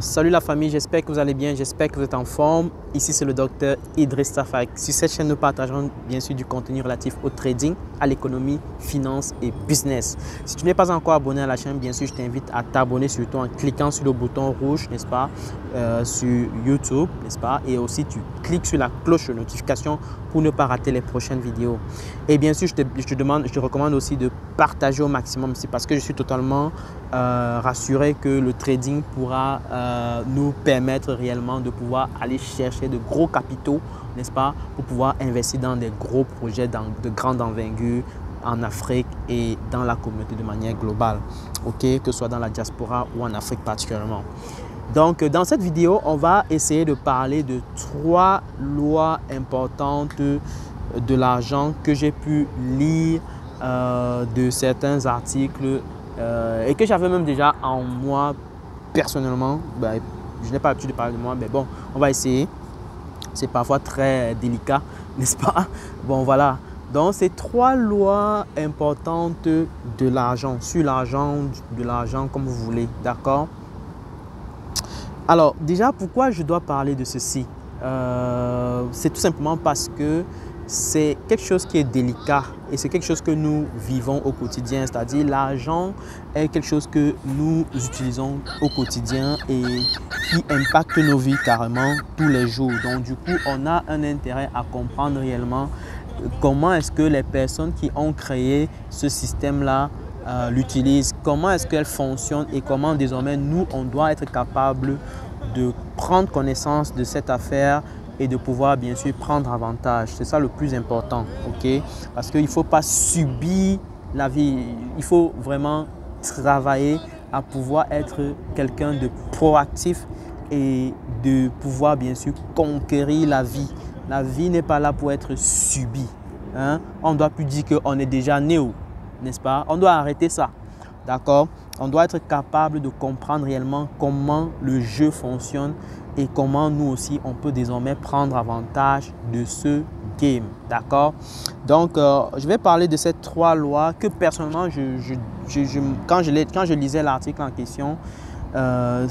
Salut la famille, j'espère que vous allez bien, j'espère que vous êtes en forme. Ici, c'est le docteur Idriss Tafak. Sur cette chaîne, nous partageons bien sûr du contenu relatif au trading, à l'économie, finance et business. Si tu n'es pas encore abonné à la chaîne, bien sûr, je t'invite à t'abonner surtout en cliquant sur le bouton rouge, n'est-ce pas, sur YouTube, n'est-ce pas, et aussi tu cliques sur la cloche de notification pour ne pas rater les prochaines vidéos. Et bien sûr, je te recommande aussi de partager au maximum, c'est parce que je suis totalement rassuré que le trading pourra nous permettre réellement de pouvoir aller chercher de gros capitaux, n'est-ce pas, pour pouvoir investir dans des gros projets de grande envergure en Afrique et dans la communauté de manière globale, ok, que ce soit dans la diaspora ou en Afrique particulièrement. Donc, dans cette vidéo, on va essayer de parler de 3 lois importantes de l'argent que j'ai pu lire de certains articles et que j'avais même déjà en moi personnellement. Je n'ai pas l'habitude de parler de moi, mais bon, on va essayer. C'est parfois très délicat, n'est-ce pas? Bon, voilà. Donc, c'est 3 lois importantes de l'argent, sur l'argent, de l'argent, comme vous voulez, d'accord? Alors, déjà, pourquoi je dois parler de ceci? C'est tout simplement parce que c'est quelque chose qui est délicat et c'est quelque chose que nous vivons au quotidien. C'est-à-dire, l'argent est quelque chose que nous utilisons au quotidien et qui impacte nos vies carrément tous les jours. Donc, du coup, on a un intérêt à comprendre réellement comment est-ce que les personnes qui ont créé ce système-là l'utilisent, comment est-ce qu'elle fonctionne et comment désormais nous, on doit être capable de prendre connaissance de cette affaire et de pouvoir bien sûr prendre avantage. C'est ça le plus important, ok? Parce qu'il ne faut pas subir la vie, il faut vraiment travailler à pouvoir être quelqu'un de proactif et de pouvoir bien sûr conquérir la vie. La vie n'est pas là pour être subie, hein? On ne doit plus dire qu'on est déjà néo, n'est-ce pas? On doit arrêter ça, d'accord? On doit être capable de comprendre réellement comment le jeu fonctionne et comment nous aussi, on peut désormais prendre avantage de ce game, d'accord? Donc, je vais parler de ces 3 lois que personnellement, quand je lisais l'article en question, je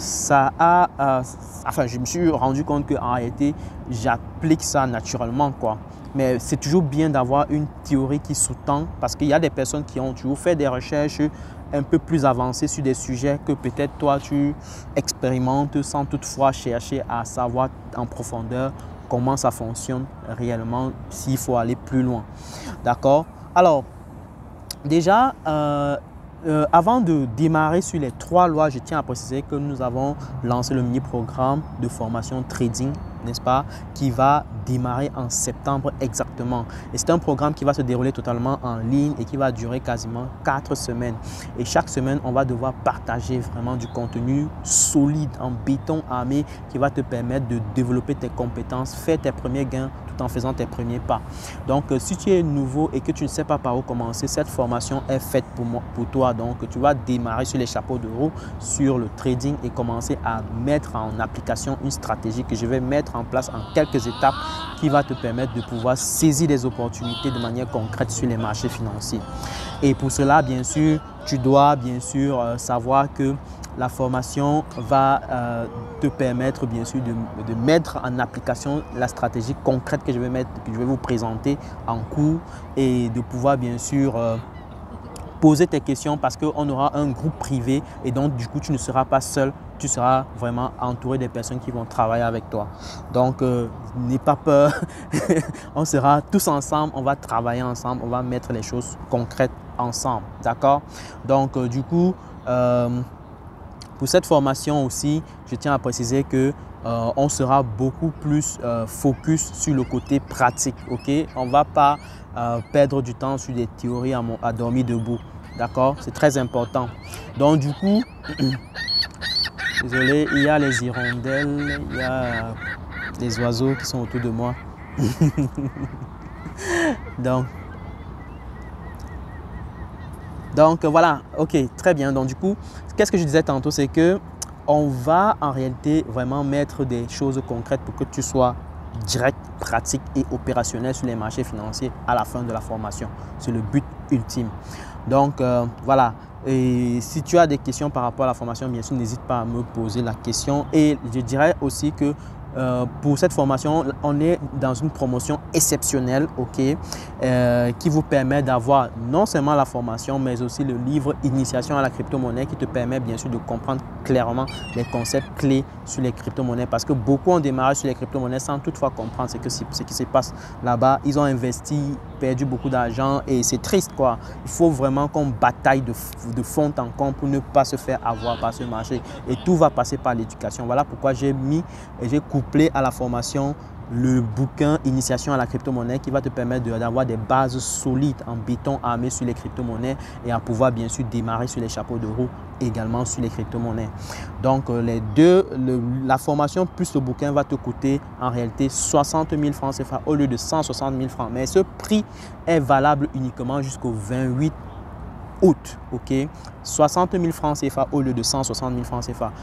me suis rendu compte qu'en réalité, j'applique ça naturellement, quoi. Mais c'est toujours bien d'avoir une théorie qui sous-tend parce qu'il y a des personnes qui ont toujours fait des recherches un peu plus avancées sur des sujets que peut-être toi tu expérimentes sans toutefois chercher à savoir en profondeur comment ça fonctionne réellement s'il faut aller plus loin. D'accord? Alors, déjà, avant de démarrer sur les 3 lois, je tiens à préciser que nous avons lancé le mini-programme de formation trading, n'est-ce pas, qui va démarrer en septembre exactement. Et c'est un programme qui va se dérouler totalement en ligne et qui va durer quasiment 4 semaines. Et chaque semaine, on va devoir partager vraiment du contenu solide, en béton armé, qui va te permettre de développer tes compétences, faire tes premiers gains tout en faisant tes premiers pas. Donc, si tu es nouveau et que tu ne sais pas par où commencer, cette formation est faite pour toi. Donc, tu vas démarrer sur les chapeaux de roue, sur le trading et commencer à mettre en application une stratégie que je vais mettre en place en quelques étapes qui va te permettre de pouvoir saisir des opportunités de manière concrète sur les marchés financiers. Et pour cela, bien sûr, tu dois bien sûr savoir que la formation va te permettre bien sûr de mettre en application la stratégie concrète que je vais vous présenter en cours et de pouvoir bien sûr poser tes questions parce qu'on aura un groupe privé et donc du coup tu ne seras pas seul, tu seras vraiment entouré des personnes qui vont travailler avec toi. Donc n'aie pas peur, on sera tous ensemble, on va travailler ensemble, on va mettre les choses concrètes ensemble, d'accord? Donc du coup, pour cette formation aussi, je tiens à préciser que on sera beaucoup plus focus sur le côté pratique, ok? On ne va pas perdre du temps sur des théories à dormir debout, d'accord? C'est très important. Donc du coup, désolé, il y a les hirondelles, il y a des oiseaux qui sont autour de moi. Donc voilà, ok, très bien. Donc du coup, qu'est-ce que je disais tantôt, c'est que on va en réalité vraiment mettre des choses concrètes pour que tu sois direct, pratique et opérationnel sur les marchés financiers à la fin de la formation. C'est le but ultime. Donc, voilà. Et si tu as des questions par rapport à la formation, bien sûr, n'hésite pas à me poser la question. Et je dirais aussi que pour cette formation, on est dans une promotion exceptionnelle, ok, qui vous permet d'avoir non seulement la formation, mais aussi le livre Initiation à la crypto-monnaie qui te permet bien sûr de comprendre clairement les concepts clés sur les crypto-monnaies parce que beaucoup ont démarré sur les crypto-monnaies sans toutefois comprendre ce qui se passe là-bas. Ils ont investi, perdu beaucoup d'argent et c'est triste quoi. Il faut vraiment qu'on bataille de fond en comble pour ne pas se faire avoir par ce marché et tout va passer par l'éducation. Voilà pourquoi j'ai mis et j'ai couplé à la formation le bouquin Initiation à la crypto-monnaie qui va te permettre d'avoir des bases solides en béton armé sur les crypto-monnaies et à pouvoir bien sûr démarrer sur les chapeaux de roue également sur les crypto-monnaies. Donc les deux, la formation plus le bouquin va te coûter en réalité 60 000 francs CFA au lieu de 160 000 francs. Mais ce prix est valable uniquement jusqu'au 28 août, ok, 60 000 francs CFA au lieu de 160 000 francs CFA.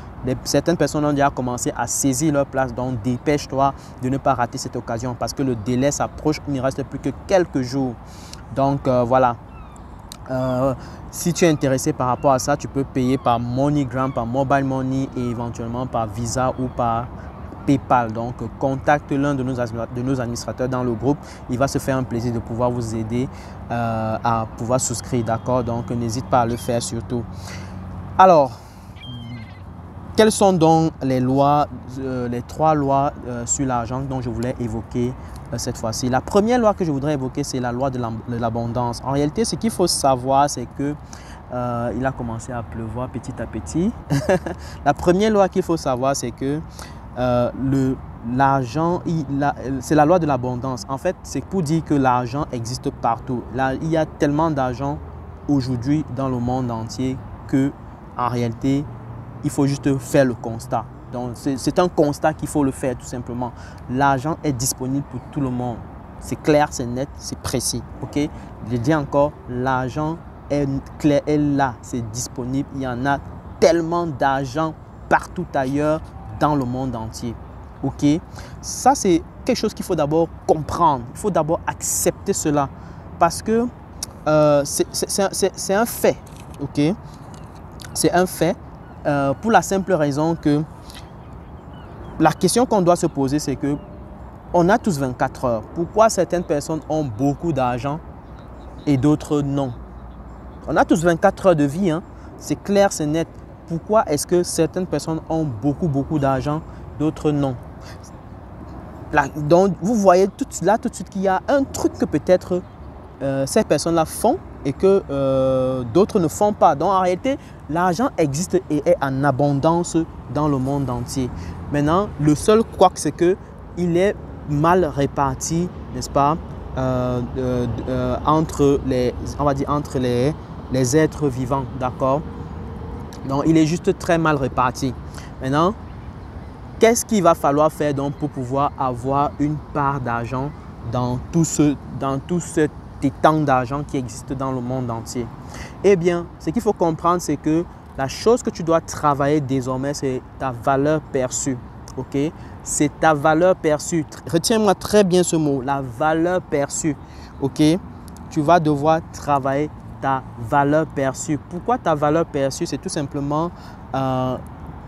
Certaines personnes ont déjà commencé à saisir leur place, donc dépêche-toi de ne pas rater cette occasion parce que le délai s'approche, il ne reste plus que quelques jours. Donc voilà, si tu es intéressé par rapport à ça, tu peux payer par MoneyGram, par Mobile Money et éventuellement par Visa ou par PayPal. Donc, contacte l'un de nos administrateurs dans le groupe. Il va se faire un plaisir de pouvoir vous aider à pouvoir souscrire, d'accord? Donc, n'hésite pas à le faire surtout. Alors, quelles sont donc les lois, les trois lois sur l'argent dont je voulais évoquer cette fois-ci? La première loi que je voudrais évoquer, c'est la loi de l'abondance. En réalité, ce qu'il faut savoir, c'est que il a commencé à pleuvoir petit à petit. La première loi qu'il faut savoir, c'est que l'argent, c'est la loi de l'abondance. En fait, c'est pour dire que l'argent existe partout. Là, il y a tellement d'argent aujourd'hui dans le monde entier que, en réalité, il faut juste faire le constat. Donc, c'est un constat qu'il faut le faire tout simplement. L'argent est disponible pour tout le monde. C'est clair, c'est net, c'est précis. Ok? Je dis encore, l'argent est clair, est là, c'est disponible. Il y en a tellement d'argent partout ailleurs dans le monde entier. Ok, ça c'est quelque chose qu'il faut d'abord comprendre. Il faut d'abord accepter cela parce que c'est un fait. Ok, c'est un fait pour la simple raison que la question qu'on doit se poser, c'est que on a tous 24 heures. Pourquoi certaines personnes ont beaucoup d'argent et d'autres non? On a tous 24 heures de vie, hein? C'est clair, c'est net. Pourquoi est-ce que certaines personnes ont beaucoup d'argent, d'autres non? Là, donc, vous voyez tout de suite qu'il y a un truc que peut-être ces personnes-là font et que d'autres ne font pas. Donc, en réalité, l'argent existe et est en abondance dans le monde entier. Maintenant, le seul couac, c'est qu'il est mal réparti, n'est-ce pas, entre les êtres vivants, d'accord? Donc, il est juste très mal réparti. Maintenant, qu'est-ce qu'il va falloir faire donc pour pouvoir avoir une part d'argent dans tout cet étang d'argent qui existe dans le monde entier? Eh bien, ce qu'il faut comprendre, c'est que la chose que tu dois travailler désormais, c'est ta valeur perçue. Ok? C'est ta valeur perçue. Retiens-moi très bien ce mot, la valeur perçue. Ok? Tu vas devoir travailler ta valeur perçue. Pourquoi ta valeur perçue? C'est tout simplement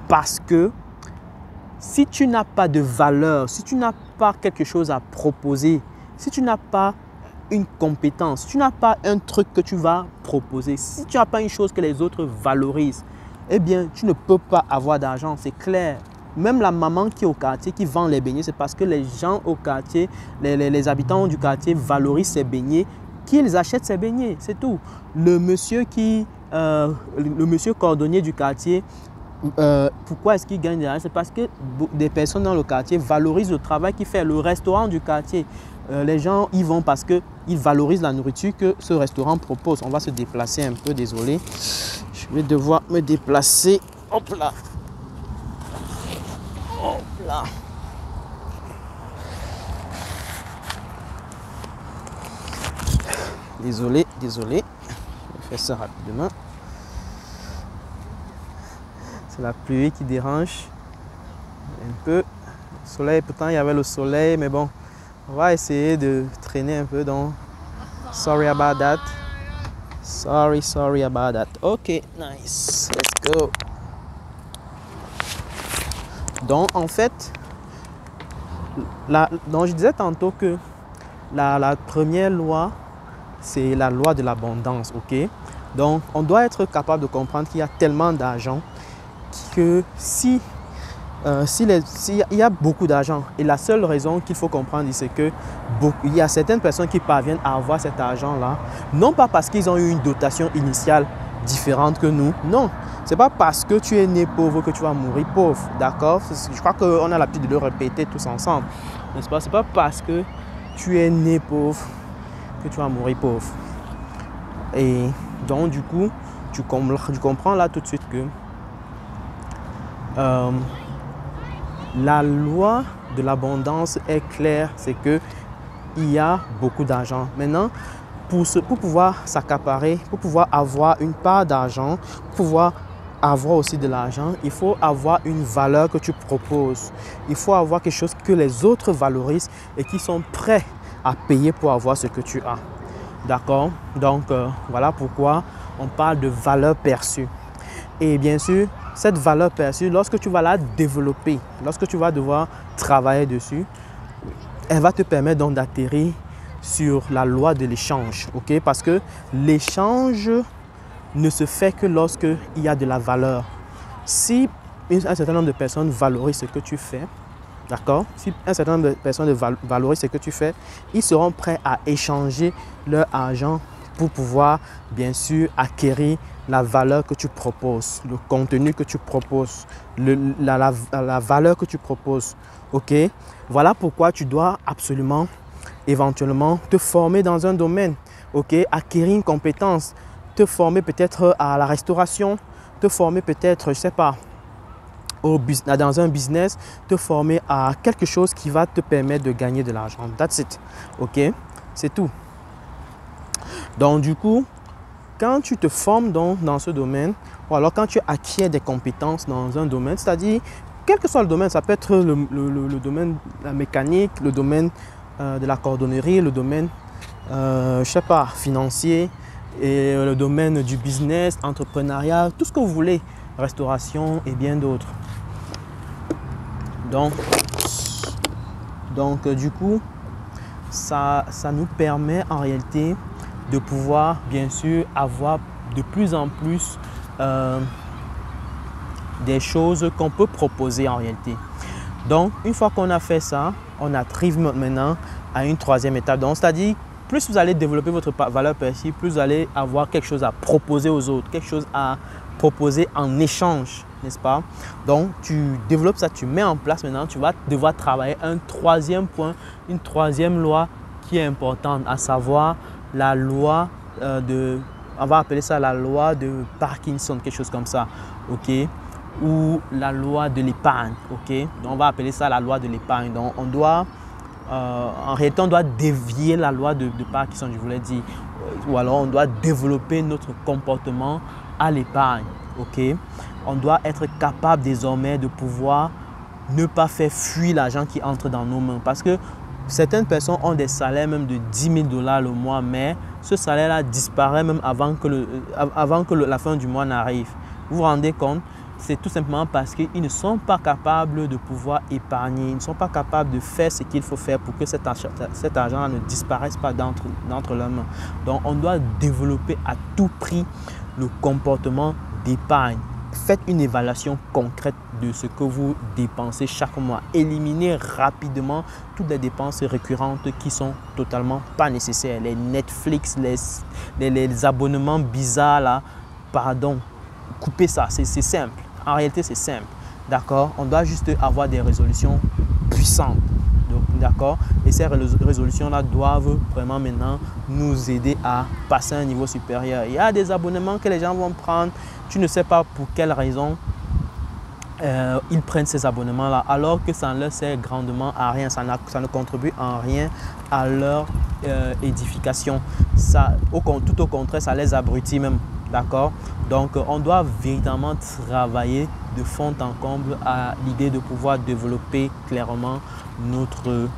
parce que si tu n'as pas de valeur, si tu n'as pas quelque chose à proposer, si tu n'as pas une compétence, si tu n'as pas un truc que tu vas proposer, si tu n'as pas une chose que les autres valorisent, eh bien, tu ne peux pas avoir d'argent, c'est clair. Même la maman qui est au quartier, qui vend les beignets, c'est parce que les gens au quartier, les habitants du quartier valorisent ces beignets, qu'ils achètent ces beignets, c'est tout. Le monsieur cordonnier du quartier, pourquoi est-ce qu'il gagne de l'argent? C'est parce que des personnes dans le quartier valorisent le travail qu'il fait. Le restaurant du quartier, les gens y vont parce qu'ils valorisent la nourriture que ce restaurant propose. On va se déplacer un peu, désolé. Je vais devoir me déplacer. Hop là. Hop là. Désolé. Je vais faire ça rapidement. C'est la pluie qui dérange un peu. Le soleil, pourtant il y avait le soleil, mais bon, on va essayer de traîner un peu. Donc, sorry about that. Sorry about that. Ok, nice. Let's go. Donc, en fait, donc je disais tantôt que la première loi, c'est la loi de l'abondance, ok? Donc, on doit être capable de comprendre qu'il y a tellement d'argent que s'il y a beaucoup d'argent, et la seule raison qu'il faut comprendre, c'est que il y a certaines personnes qui parviennent à avoir cet argent-là, non pas parce qu'ils ont eu une dotation initiale différente que nous, non. Ce n'est pas parce que tu es né pauvre que tu vas mourir pauvre, d'accord? Je crois qu'on a l'habitude de le répéter tous ensemble, n'est-ce pas? Ce n'est pas parce que tu es né pauvre que tu vas mourir pauvre. Et donc, du coup, tu comprends là tout de suite que la loi de l'abondance est claire, c'est qu'il y a beaucoup d'argent. Maintenant, pour pouvoir s'accaparer, pour pouvoir avoir une part d'argent, pour pouvoir avoir aussi de l'argent, il faut avoir une valeur que tu proposes. Il faut avoir quelque chose que les autres valorisent et qui sont prêts à payer pour avoir ce que tu as. D'accord? Donc, voilà pourquoi on parle de valeur perçue. Et bien sûr, cette valeur perçue, lorsque tu vas la développer, lorsque tu vas devoir travailler dessus, elle va te permettre donc d'atterrir sur la loi de l'échange. Okay? Parce que l'échange ne se fait que lorsqu'il y a de la valeur. Si un certain nombre de personnes valorisent ce que tu fais, d'accord? Si un certain nombre de personnes valorisent ce que tu fais, ils seront prêts à échanger leur argent pour pouvoir, bien sûr, acquérir la valeur que tu proposes, le contenu que tu proposes, la valeur que tu proposes. OK? Voilà pourquoi tu dois absolument, éventuellement, te former dans un domaine. OK? Acquérir une compétence, te former peut-être à la restauration, te former peut-être, je ne sais pas, dans un business, te former à quelque chose qui va te permettre de gagner de l'argent. That's it. OK? C'est tout. Donc, du coup, quand tu te formes dans ce domaine, ou alors quand tu acquiers des compétences dans un domaine, c'est-à-dire, quel que soit le domaine, ça peut être le domaine de la mécanique, le domaine de la cordonnerie, le domaine, je ne sais pas, financier, et le domaine du business, entrepreneuriat, tout ce que vous voulez, restauration et bien d'autres. Donc, du coup, ça nous permet en réalité de pouvoir, bien sûr, avoir de plus en plus des choses qu'on peut proposer en réalité. Donc, une fois qu'on a fait ça, on arrive maintenant à une troisième étape. Donc, c'est-à-dire, plus vous allez développer votre valeur perçue, plus vous allez avoir quelque chose à proposer aux autres, quelque chose à proposer en échange, n'est-ce pas? Donc, tu développes ça, tu mets en place maintenant, tu vas devoir travailler un troisième point, une troisième loi qui est importante, à savoir la loi on va appeler ça la loi de Parkinson, quelque chose comme ça, ok? Ou la loi de l'épargne, ok? Donc, on va appeler ça la loi de l'épargne. Donc, on doit, en réalité, on doit dévier la loi de Parkinson, je voulais dire, ou alors on doit développer notre comportement à l'épargne, ok? On doit être capable désormais de pouvoir ne pas faire fuir l'argent qui entre dans nos mains, parce que certaines personnes ont des salaires même de 10 000 $ le mois, mais ce salaire-là disparaît même avant que la fin du mois n'arrive. Vous vous rendez compte? C'est tout simplement parce qu'ils ne sont pas capables de pouvoir épargner, ils ne sont pas capables de faire ce qu'il faut faire pour que cet argent ne disparaisse pas d'entre leurs mains. Donc, on doit développer à tout prix le comportement d'épargne. Faites une évaluation concrète de ce que vous dépensez chaque mois. Éliminez rapidement toutes les dépenses récurrentes qui sont totalement pas nécessaires. Les Netflix, les abonnements bizarres là, pardon. Coupez ça, c'est simple. En réalité, c'est simple. D'accord? On doit juste avoir des résolutions puissantes. D'accord? Et ces résolutions-là doivent vraiment maintenant nous aider à passer à un niveau supérieur. Il y a des abonnements que les gens vont prendre. Tu ne sais pas pour quelle raison ils prennent ces abonnements-là, alors que ça ne leur sert grandement à rien. Ça ne contribue en rien à leur édification. Tout au contraire, ça les abrutit même. D'accord? Donc, on doit véritablement travailler de fond en comble à l'idée de pouvoir développer clairement notre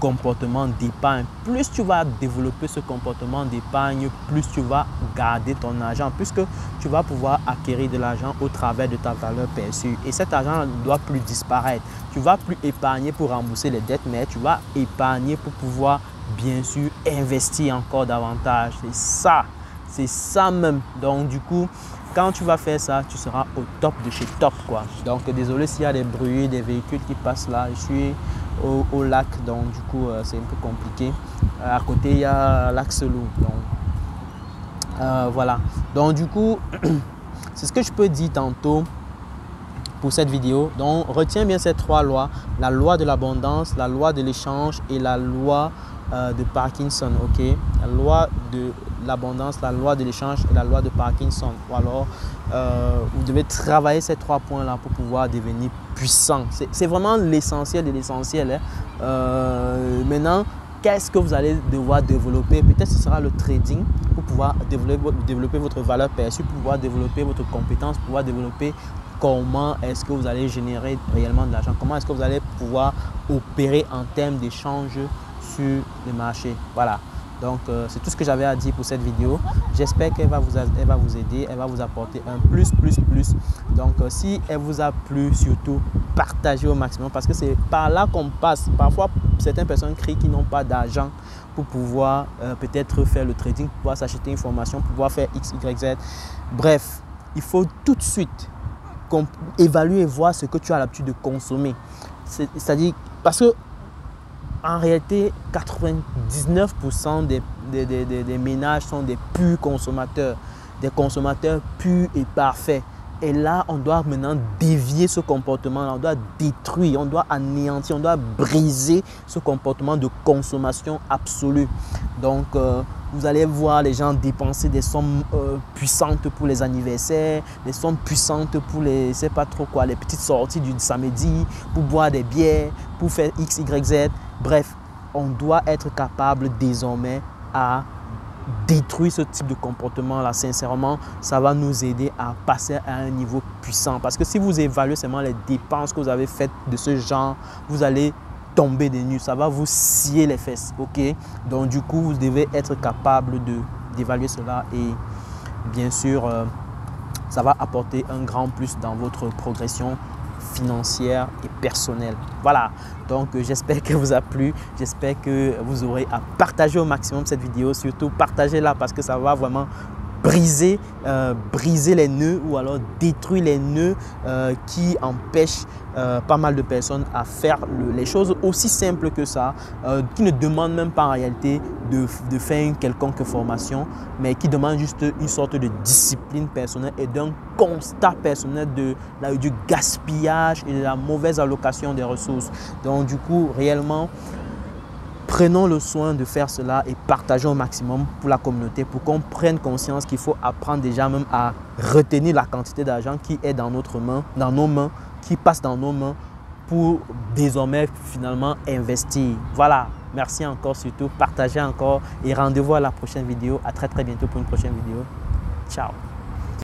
comportement d'épargne. Plus tu vas développer ce comportement d'épargne, plus tu vas garder ton argent, puisque tu vas pouvoir acquérir de l'argent au travers de ta valeur perçue. Et cet argent ne doit plus disparaître. Tu ne vas plus épargner pour rembourser les dettes, mais tu vas épargner pour pouvoir, bien sûr, investir encore davantage. C'est ça même. Donc, du coup, quand tu vas faire ça, tu seras au top de chez top, quoi. Donc, désolé s'il y a des bruits, des véhicules qui passent là. Je suis au lac, donc du coup, c'est un peu compliqué. À côté, il y a lac Selou. Donc, voilà. Donc, du coup, c'est ce que je peux dire tantôt pour cette vidéo. Donc, retiens bien ces trois lois. La loi de l'abondance, la loi de l'échange et la loi de Parkinson, ok? La loi de l'abondance, la loi de l'échange et la loi de Parkinson. Ou alors, vous devez travailler ces trois points-là pour pouvoir devenir puissant. C'est vraiment l'essentiel de l'essentiel. Hein? Maintenant, qu'est-ce que vous allez devoir développer? Peut-être ce sera le trading pour pouvoir développer votre valeur perçue, pour pouvoir développer votre compétence, pour pouvoir développer comment est-ce que vous allez générer réellement de l'argent, comment est-ce que vous allez pouvoir opérer en termes d'échange sur le marché. Voilà. Donc, c'est tout ce que j'avais à dire pour cette vidéo. J'espère qu'elle va vous aider, elle va vous apporter un plus. Donc, si elle vous a plu, surtout, partagez au maximum parce que c'est par là qu'on passe. Parfois, certaines personnes crient qu'ils n'ont pas d'argent pour pouvoir peut-être faire le trading, pour pouvoir s'acheter une formation, pour pouvoir faire X, Y, Z. Bref, il faut tout de suite évaluer et voir ce que tu as l'habitude de consommer. C'est-à-dire, parce que en réalité, 99% des ménages sont des purs consommateurs, des consommateurs purs et parfaits. Et là, on doit maintenant dévier ce comportement-là, on doit détruire, on doit anéantir, on doit briser ce comportement de consommation absolue. Donc, vous allez voir les gens dépenser des sommes puissantes pour les anniversaires, des sommes puissantes pour les, je sais pas trop quoi, les petites sorties du samedi, pour boire des bières, pour faire X, Y, Z. Bref, on doit être capable désormais à détruire ce type de comportement-là. Sincèrement, ça va nous aider à passer à un niveau puissant. Parce que si vous évaluez seulement les dépenses que vous avez faites de ce genre, vous allez tomber des nues. Ça va vous scier les fesses. Ok? Donc, du coup, vous devez être capable d'évaluer cela et bien sûr, ça va apporter un grand plus dans votre progression financière et personnelle. Voilà, donc j'espère qu'elle vous a plu, j'espère que vous aurez à partager au maximum cette vidéo, surtout partagez-la parce que ça va vraiment briser les nœuds ou alors détruire les nœuds qui empêchent pas mal de personnes à faire les choses aussi simples que ça, qui ne demandent même pas en réalité de faire une quelconque formation, mais qui demandent juste une sorte de discipline personnelle et d'un constat personnel du gaspillage et de la mauvaise allocation des ressources. Donc du coup, réellement, prenons le soin de faire cela et partageons au maximum pour la communauté pour qu'on prenne conscience qu'il faut apprendre déjà même à retenir la quantité d'argent qui est dans nos mains, qui passe dans nos mains pour désormais finalement investir. Voilà, merci encore surtout, partagez encore et rendez-vous à la prochaine vidéo. À très bientôt pour une prochaine vidéo. Ciao.